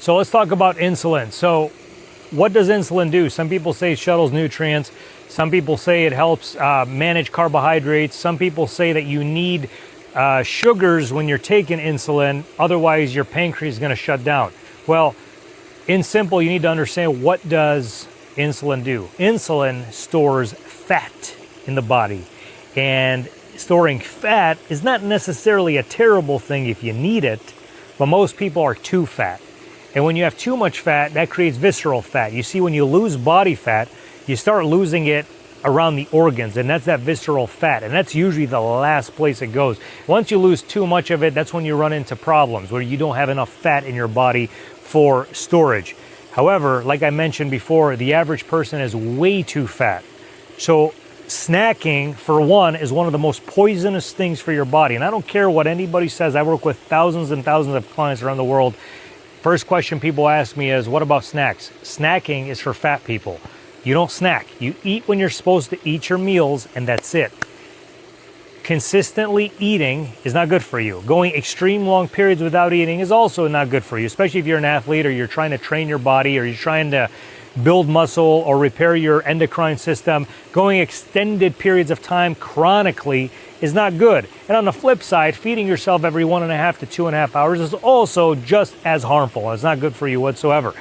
So let's talk about insulin. So what does insulin do? Some people say it shuttles nutrients. Some people say it helps manage carbohydrates. Some people say that you need sugars when you're taking insulin, otherwise your pancreas is going to shut down. Well, in simple, you need to understand, what does insulin do? Insulin stores fat in the body, and storing fat is not necessarily a terrible thing if you need it, but most people are too fat. And when you have too much fat, that creates visceral fat. You see, when you lose body fat, you start losing it around the organs, and that's that visceral fat, and that's usually the last place it goes. Once you lose too much of it, that's when you run into problems where you don't have enough fat in your body for storage. However, like I mentioned before, the average person is way too fat. So snacking, for one, is one of the most poisonous things for your body. And I don't care what anybody says. I work with thousands and thousands of clients around the world. First question people ask me is, what about snacks? Snacking is for fat people. You don't snack. You eat when you're supposed to eat your meals, and that's it. Consistently eating is not good for you. Going extreme long periods without eating is also not good for you, especially if you're an athlete or you're trying to train your body or you're trying to build muscle or repair your endocrine system. Going extended periods of time chronically is not good. And on the flip side, feeding yourself every 1.5 to 2.5 hours is also just as harmful. It's not good for you whatsoever.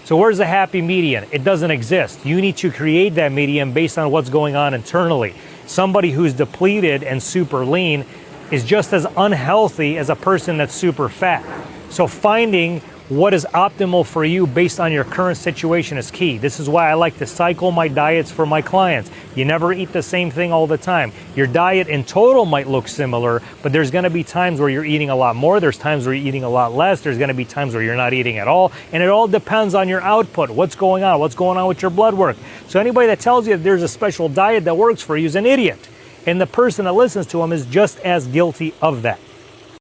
So where's the happy median? It doesn't exist. You need to create that medium based on what's going on internally. Somebody who's depleted and super lean is just as unhealthy as a person that's super fat. So finding what is optimal for you based on your current situation is key. This is why I like to cycle my diets for my clients. You never eat the same thing all the time. Your diet in total might look similar, but there's going to be times where you're eating a lot more. There's times where you're eating a lot less. There's going to be times where you're not eating at all. And it all depends on your output. What's going on with your blood work. So anybody that tells you that there's a special diet that works for you is an idiot. And the person that listens to them is just as guilty of that.